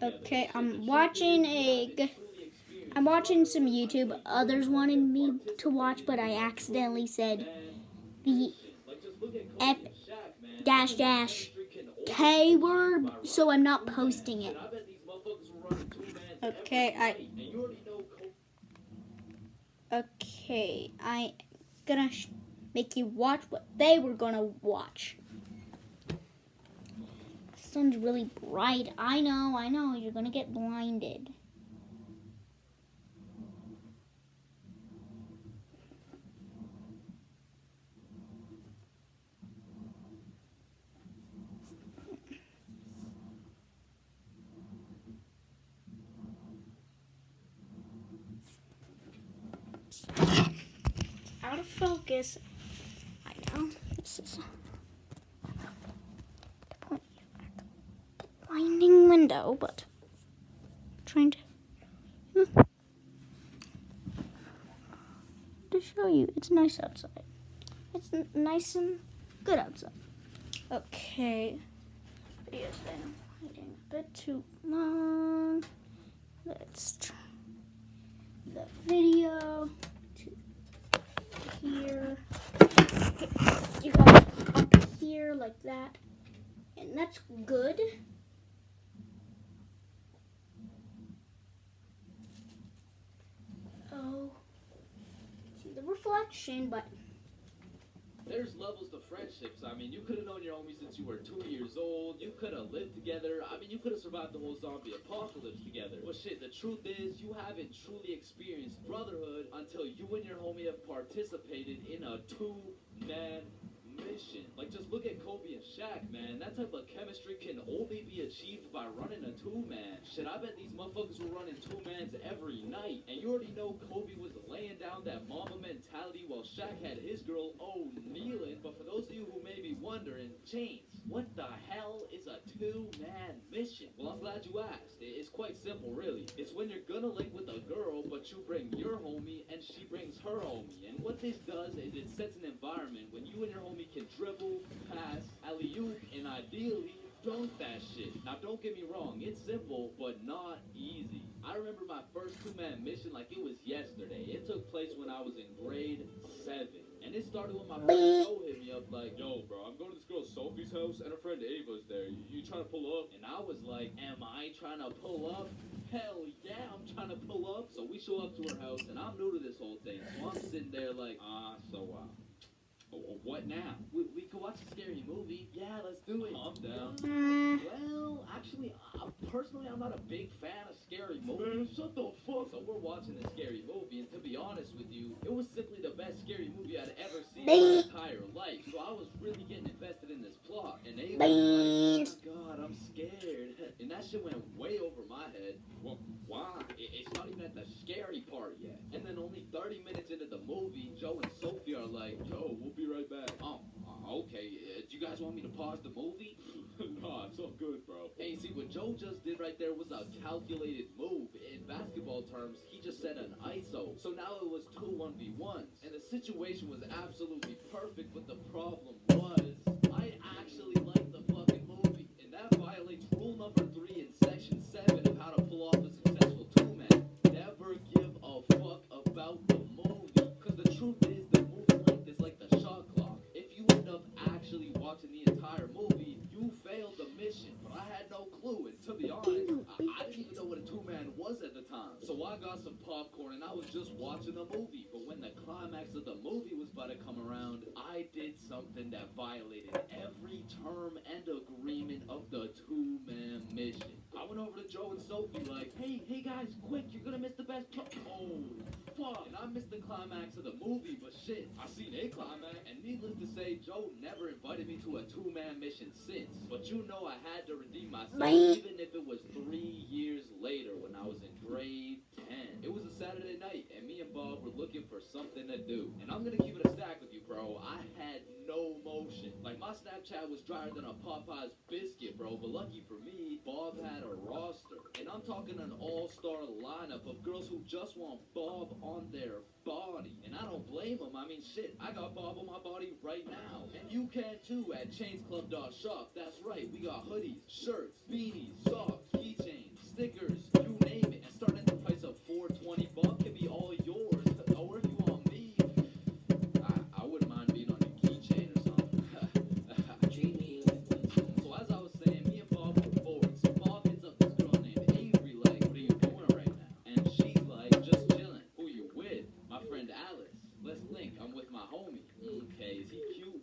Okay, I'm watching some YouTube others wanted me to watch, but I accidentally said the F dash dash K word, so I'm not posting it. I'm gonna make you watch what they were gonna watch. The sun's really bright. I know, you're gonna get blinded. Out of focus. I know. This is a blinding window, but I'm trying to show you. It's nice outside. It's nice and good outside. Okay. Video's been waiting a bit too long. Let's try the video to here. You got up here like that, and that's good. Oh, see the reflection, but there's levels to friendships. I mean, you could have known your homie since you were 2 years old. You could have lived together. I mean, you could have survived the whole zombie apocalypse together. But shit, the truth is, you haven't truly experienced brotherhood until you and your homie have participated in a two-man mission. Like, just look at Kobe and Shaq, man. That type of chemistry can only be achieved by running a two-man. Shit, I bet these motherfuckers were running two-mans every night. And you already know Kobe was laying down that mama mentality while Shaq had his girl, kneeling. But for those of you who may be wondering, James, what the hell is a two-man mission? Well, I'm glad you asked. It's quite simple, really. It's when you're gonna link with a girl, but you bring your homie and she brings her homie. And what this does is it sets an environment when you and your homie can dribble, pass, alley-oop, and ideally dunk that shit. Now, don't get me wrong, it's simple, but not easy. I remember my first two-man mission like it was yesterday. It took place when I was in grade 7. And it started when my friend Joe hit me up like, yo, bro, I'm going to this girl Sophie's house and her friend Ava's there. You trying to pull up? And I was like, am I trying to pull up? Hell yeah, I'm trying to pull up. So we show up to her house, and I'm new to this whole thing. So I'm sitting there like, what now? We could watch a scary movie. Yeah, let's do it. Calm down. Well, actually, personally, I'm not a big fan of scary movies. Man, shut the fuck. So we're watching this scary movie, and to be honest with you, it was simply the best scary movie I'd ever seen in my entire life. So I was really getting invested in this plot. And they were like, oh God, I'm scared. And that shit went way over my head. Well, why? It's not even at the scary part yet. And then only 30 minutes into the movie, Joe and Sophie are like, yo, we'll be right back. Okay. Do you guys want me to pause the movie? Nah, it's all good, bro. Hey, see, what Joe just did right there was a calculated move. In basketball terms, he just set an ISO. So now it was 2 1v1s. And the situation was absolutely perfect, but the problem was, I actually liked the fucking movie. And that violates rule number 3 in section 7 of how to pull off a successful two-man. Never give a fuck about the movie. Because the truth is, the movie length is like the shot clock. If you end up actually watching the entire movie, you failed the mission. But I had no clue, and to be honest, I didn't even know what a two-man was at the time. So I got some popcorn, and I was just watching the movie. But when the climax of the movie was about to come around, I did something that violated every term and agreement of the two-man mission. I went over to Joe and Sophie like, hey guys, quick, you're gonna miss the best part. Oh, fuck. And I missed the climax of the movie, but shit, I seen a climax. And needless to say, Joe never invited me to a two-man mission since. But you know I had to redeem myself, even if it was 3 years later when I was in grade 10. It was a Saturday night, and me and Bob were looking for something to do. And I'm gonna keep it a stack with you, bro. I had no motion. Like, my Snapchat was drier than a Popeye's biscuit, bro. But lucky for me, Bob had a roster. And I'm talking an all-star lineup of girls who just want Bob on their body. And I don't blame them. I mean, shit, I got Bob on my body right now. And you can too at chainsclub.shop. That's right, we got hoodies, shirts, beanies, socks, keychains, stickers, you name it. And starting at the price of $4.20, Bob can be all yours. Or if you want me, I wouldn't mind being on a keychain or something. Jamie. So as I was saying, me and Bob were bored. So Bob hits up this girl named Avery, like, what are you doing right now? And she's like, just chilling. Who you with? My friend Alice. Let's link. I'm with my homie. Okay, is he cute?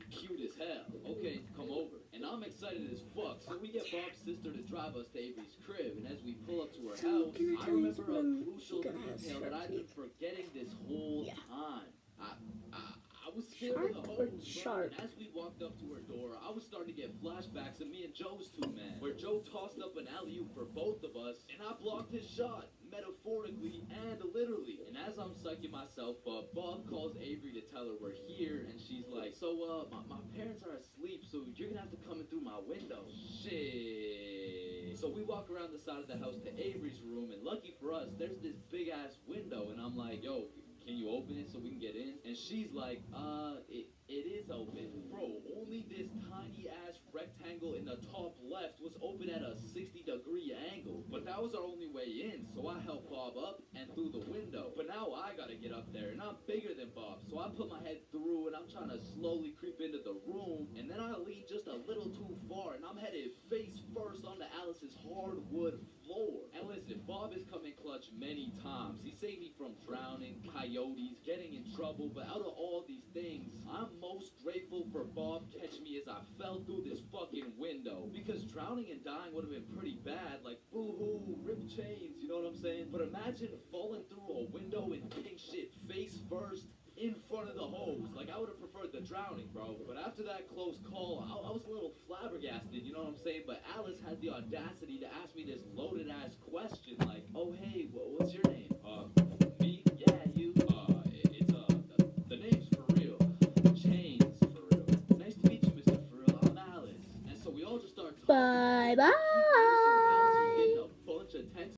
Cute as hell. Okay, come over. And I'm excited as fuck. So we get Bob's sister to drive us to Avery's crib. And as we pull up to her house, I remember a crucial detail that I've been forgetting this whole time. I was scared of the hose. And as we walked up to her door, I was starting to get flashbacks of me and Joe's two men, where Joe tossed up an alley-oop for both of us, and I blocked his shot, metaphorically and literally. And as I'm psyching myself up, Bob calls Avery to tell her we're here, and she's like, so, my parents are asleep, so you're gonna have to come in through my window. Shit. So we walk around the side of the house to Avery's room, and lucky for us, there's this big-ass window, and I'm like, yo, can you open it so we can get in? And she's like, it is open. Bro, only this tiny-ass rectangle in the top left was open at a 60-degree angle. But that was our only way in, so I helped Bob up and through the window. But now I gotta get up there, and I'm bigger than Bob, so I put my head through, and I'm trying to slowly creep into the room, and then I lean just a little too far, and I'm headed face first onto Alice's hardwood floor. And listen, Bob has come in clutch many times. He saved me from drowning, coyotes, getting in trouble, but out of all these things, I'm most grateful for Bob catching me as I fell through this fucking window. Because drowning and dying would have been pretty bad, like boo-hoo, rip chains, you know what I'm saying? But imagine falling through a window and hitting shit face first in front of the hose. Like, I would have preferred the drowning, bro. But after that close call, I was a little flabbergasted, you know what I'm saying? But Alice had the audacity to ask me this loaded-ass question, like, oh, hey, what's your name? Me? Yeah, you? The name's for real. Chains for real. Nice to meet you, Mr. For real. I'm Alice. And so we all just start talking. Bye-bye.